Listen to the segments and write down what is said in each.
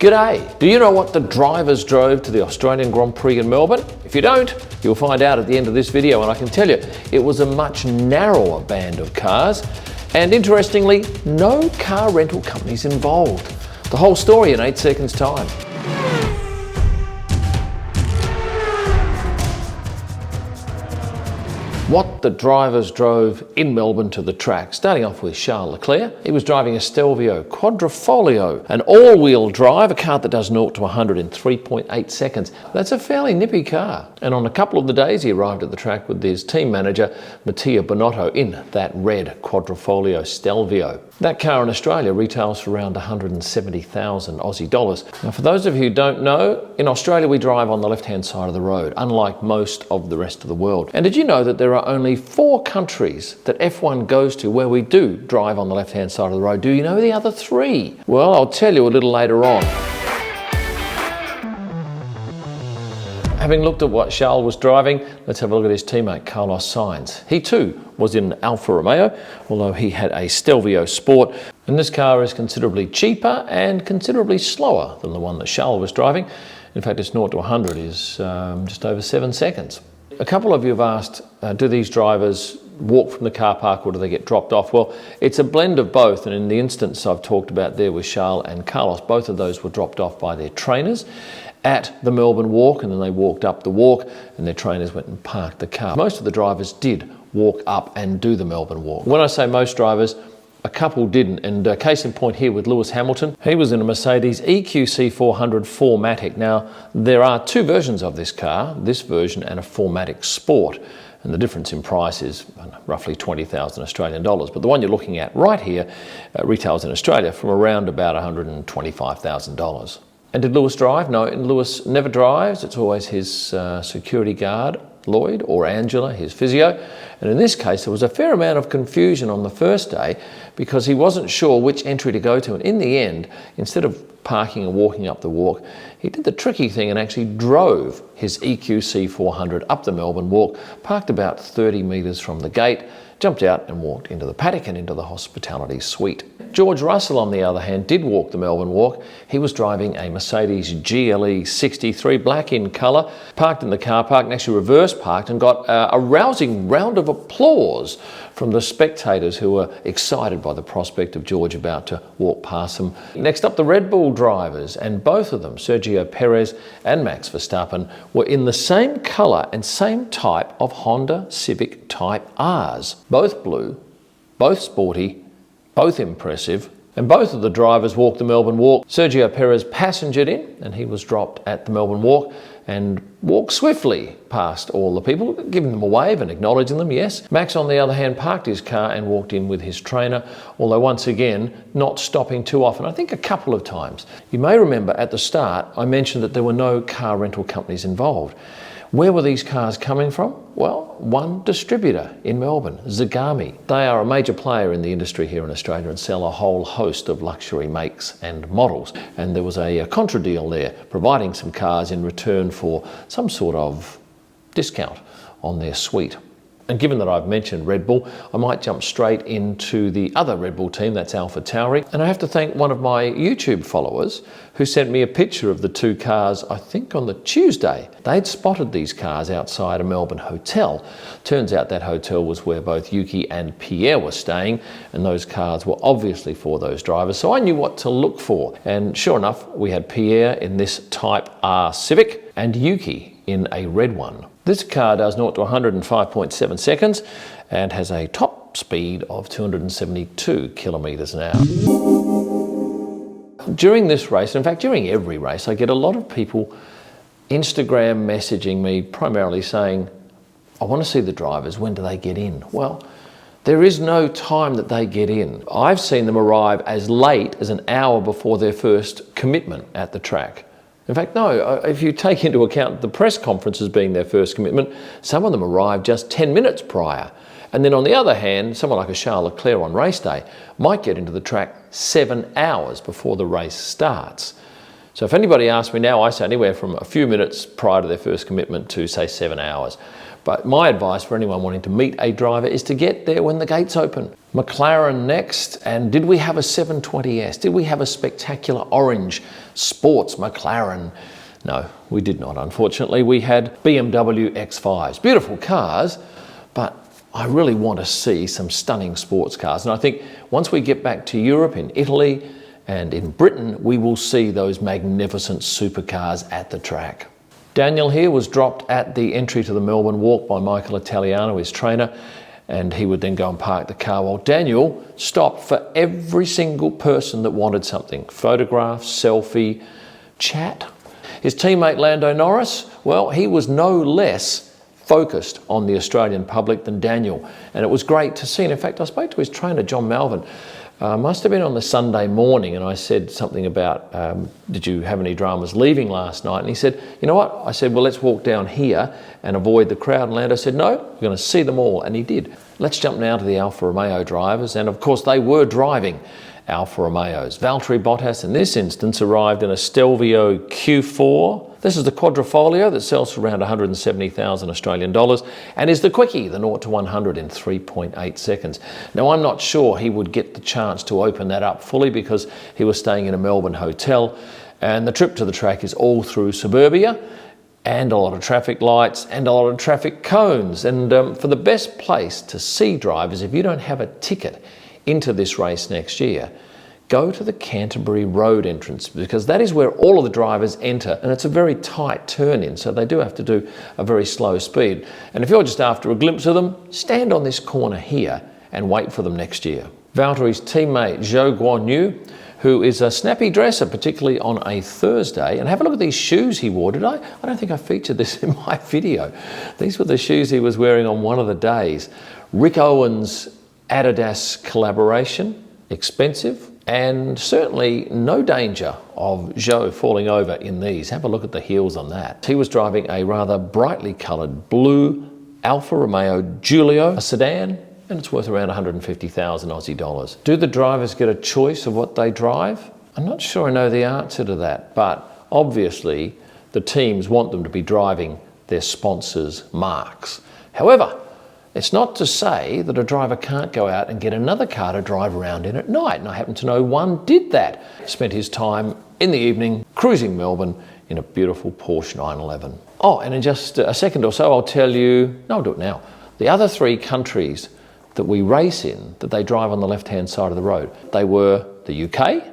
G'day! Do you know what the drivers drove to the Australian Grand Prix in Melbourne? If you don't, you'll find out at the end of this video, and I can tell you, it was a much narrower band of cars, and interestingly, no car rental companies involved. The whole story in 8 seconds time. What the drivers drove in Melbourne to the track. Starting off with Charles Leclerc. He was driving a Stelvio Quadrifoglio, an all-wheel drive, a car that does 0 to 100 in 3.8 seconds. That's a fairly nippy car. And on a couple of the days he arrived at the track with his team manager, Mattia Binoto, in that red Quadrifoglio Stelvio. That car in Australia retails for around 170,000 Aussie dollars. Now, for those of you who don't know, in Australia we drive on the left-hand side of the road, unlike most of the rest of the world. And did you know that there are only 4 countries that F1 goes to where we do drive on the left-hand side of the road? Do you know the other 3? Well, I'll tell you a little later on. Having looked at what Charles was driving, let's have a look at his teammate Carlos Sainz. He too was in Alfa Romeo, although he had a Stelvio Sport, and this car is considerably cheaper and considerably slower than the one that Charles was driving. In fact, its 0 to 100 is just over 7 seconds. A couple of you have asked, do these drivers walk from the car park or do they get dropped off? Well, it's a blend of both, and in the instance I've talked about there with Charles and Carlos, both of those were dropped off by their trainers at the Melbourne Walk, and then they walked up the walk and their trainers went and parked the car. Most of the drivers did walk up and do the Melbourne Walk. When I say most drivers, a couple didn't, and case in point here with Lewis Hamilton. He was in a Mercedes EQC400 4MATIC. Now, there are 2 versions of this car, this version and a 4MATIC Sport, and the difference in price is roughly 20,000 Australian dollars. But the one you're looking at right here retails in Australia from around about $125,000. And did Lewis drive? No, Lewis never drives. It's always his security guard, Lloyd, or Angela, his physio. And in this case, there was a fair amount of confusion on the first day because he wasn't sure which entry to go to. And in the end, instead of parking and walking up the walk, he did the tricky thing and actually drove his EQC400 up the Melbourne Walk, parked about 30 metres from the gate, jumped out and walked into the paddock and into the hospitality suite. George Russell, on the other hand, did walk the Melbourne Walk. He was driving a Mercedes GLE 63, black in colour, parked in the car park and actually reverse parked and got a rousing round of applause from the spectators who were excited by the prospect of George about to walk past them. Next up, the Red Bull drivers, and both of them, Sergio Perez and Max Verstappen, were in the same colour and same type of Honda Civic Type Rs. Both blue, both sporty, both impressive, and both of the drivers walked the Melbourne Walk. Sergio Perez passengered in, and he was dropped at the Melbourne Walk and walked swiftly past all the people, giving them a wave and acknowledging them, yes. Max, on the other hand, parked his car and walked in with his trainer, although once again, not stopping too often, I think a couple of times. You may remember at the start, I mentioned that there were no car rental companies involved. Where were these cars coming from? Well, one distributor in Melbourne, Zagami. They are a major player in the industry here in Australia and sell a whole host of luxury makes and models. And there was a contra deal there, providing some cars in return for some sort of discount on their suite. And given that I've mentioned Red Bull, I might jump straight into the other Red Bull team, that's AlphaTauri. And I have to thank one of my YouTube followers who sent me a picture of the 2 cars, I think on the Tuesday. They'd spotted these cars outside a Melbourne hotel. Turns out that hotel was where both Yuki and Pierre were staying, and those cars were obviously for those drivers. So I knew what to look for. And sure enough, we had Pierre in this Type R Civic and Yuki in a red one. This car does 0 to 100 in 5.7 seconds and has a top speed of 272 kilometres an hour. During this race, in fact during every race, I get a lot of people Instagram messaging me primarily saying, I want to see the drivers, when do they get in? Well, there is no time that they get in. I've seen them arrive as late as an hour before their first commitment at the track. In fact, no, if you take into account the press conferences being their first commitment, some of them arrived just 10 minutes prior. And then on the other hand, someone like a Charles Leclerc on race day might get into the track 7 hours before the race starts. So if anybody asks me now, I say anywhere from a few minutes prior to their first commitment to say 7 hours. But my advice for anyone wanting to meet a driver is to get there when the gates open. McLaren next, and did we have a 720S? Did we have a spectacular orange sports McLaren? No, we did not, unfortunately. We had BMW X5s, beautiful cars, but I really want to see some stunning sports cars. And I think once we get back to Europe, in Italy and in Britain, we will see those magnificent supercars at the track. Daniel here was dropped at the entry to the Melbourne Walk by Michael Italiano, his trainer, and he would then go and park the car while Daniel stopped for every single person that wanted something. Photograph, selfie, chat. His teammate Lando Norris, well, he was no less focused on the Australian public than Daniel, and it was great to see. And in fact, I spoke to his trainer, John Malvin, must have been on the Sunday morning, and I said something about, did you have any dramas leaving last night? And he said, you know what? I said, well, let's walk down here and avoid the crowd. And Lando said, no, we're going to see them all. And he did. Let's jump now to the Alfa Romeo drivers. And of course, they were driving Alfa Romeos. Valtteri Bottas, in this instance, arrived in a Stelvio Q4. This is the quadrifolio that sells for around 170,000 Australian dollars and is the quickie, the 0 to 100 in 3.8 seconds. Now, I'm not sure he would get the chance to open that up fully because he was staying in a Melbourne hotel, and the trip to the track is all through suburbia and a lot of traffic lights and a lot of traffic cones. And for the best place to see drivers, if you don't have a ticket into this race next year, go to the Canterbury Road entrance, because that is where all of the drivers enter, and it's a very tight turn in, so they do have to do a very slow speed. And if you're just after a glimpse of them, stand on this corner here and wait for them next year. Valtteri's teammate Zhou Guanyu, who is a snappy dresser, particularly on a Thursday, and have a look at these shoes he wore. I don't think I featured this in my video. These were the shoes he was wearing on one of the days. Rick Owens' Adidas collaboration, expensive, and certainly no danger of Zhou falling over in these. Have a look at the heels on that. He was driving a rather brightly coloured blue Alfa Romeo Giulio, a sedan, and it's worth around 150,000 Aussie dollars. Do the drivers get a choice of what they drive? I'm not sure I know the answer to that, but obviously the teams want them to be driving their sponsors' marques. However, it's not to say that a driver can't go out and get another car to drive around in at night. And I happen to know one did that. Spent his time in the evening cruising Melbourne in a beautiful Porsche 911. Oh, and in just a second or so, I'll tell you, no, I'll do it now, the other three countries that we race in, that they drive on the left-hand side of the road. They were the UK,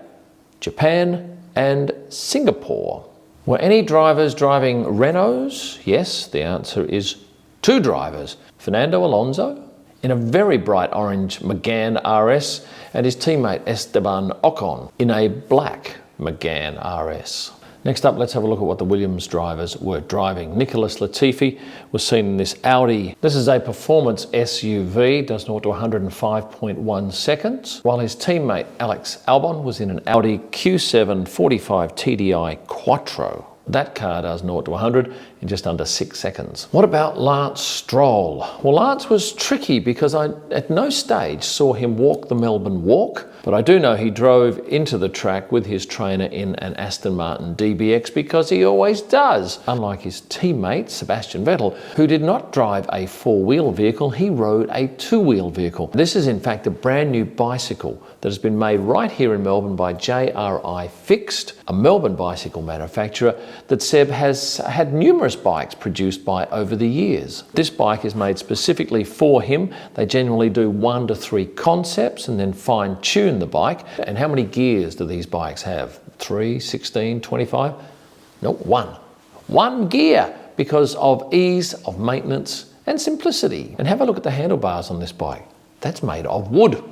Japan, and Singapore. Were any drivers driving Renaults? Yes, the answer is 2 drivers. Fernando Alonso in a very bright orange Megane RS, and his teammate Esteban Ocon in a black Megane RS. Next up, let's have a look at what the Williams drivers were driving. Nicholas Latifi was seen in this Audi. This is a performance SUV, does 0 to 105.1 seconds, while his teammate Alex Albon was in an Audi Q7 45 TDI Quattro. That car does 0 to 100 in just under 6 seconds. What about Lance Stroll? Well, Lance was tricky because I at no stage saw him walk the Melbourne Walk, but I do know he drove into the track with his trainer in an Aston Martin DBX because he always does. Unlike his teammate, Sebastian Vettel, who did not drive a 4-wheel vehicle, he rode a 2-wheel vehicle. This is in fact a brand new bicycle that has been made right here in Melbourne by JRI Fixed, a Melbourne bicycle manufacturer that Seb has had numerous bikes produced by over the years. This bike is made specifically for him. They generally do 1 to 3 concepts and then fine-tune the bike. And how many gears do these bikes have? 3, 16, 25? No, 1. 1 gear because of ease of maintenance and simplicity. And have a look at the handlebars on this bike. That's made of wood.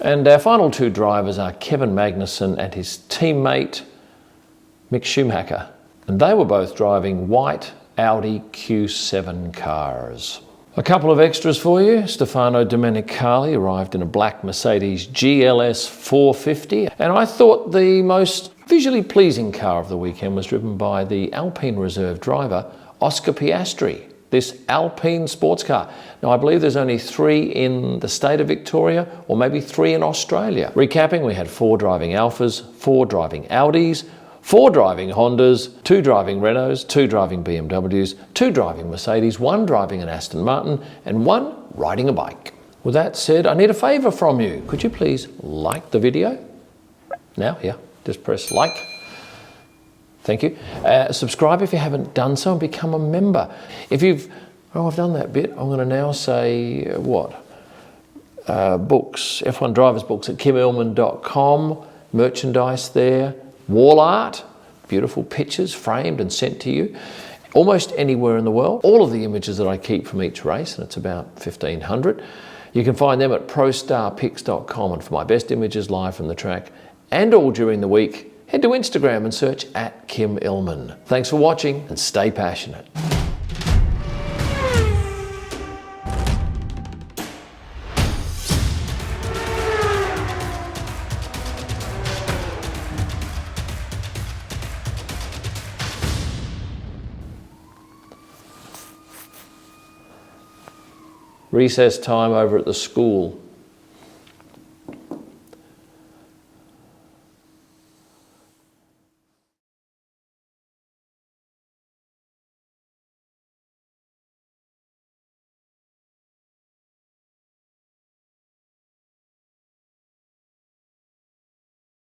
And our final 2 drivers are Kevin Magnussen and his teammate Mick Schumacher. And they were both driving white Audi Q7 cars. A couple of extras for you. Stefano Domenicali arrived in a black Mercedes GLS 450. And I thought the most visually pleasing car of the weekend was driven by the Alpine reserve driver, Oscar Piastri. This Alpine sports car. Now, I believe there's only 3 in the state of Victoria, or maybe 3 in Australia. Recapping, we had 4 driving Alphas, 4 driving Audis, 4 driving Hondas, 2 driving Renaults, 2 driving BMWs, 2 driving Mercedes, 1 driving an Aston Martin, and 1 riding a bike. With that said, I need a favour from you. Could you please like the video? Now, yeah, just press like. Thank you. Subscribe if you haven't done so and become a member. If you've, oh, I've done that bit. I'm going to now say what? Books, F1 drivers books at kimillman.com, merchandise there, wall art, beautiful pictures framed and sent to you, almost anywhere in the world. All of the images that I keep from each race, and it's about 1,500. You can find them at prostarpics.com, and for my best images live from the track and all during the week, head to Instagram and search at Kim Illman. Thanks for watching and stay passionate. Recess time over at the school.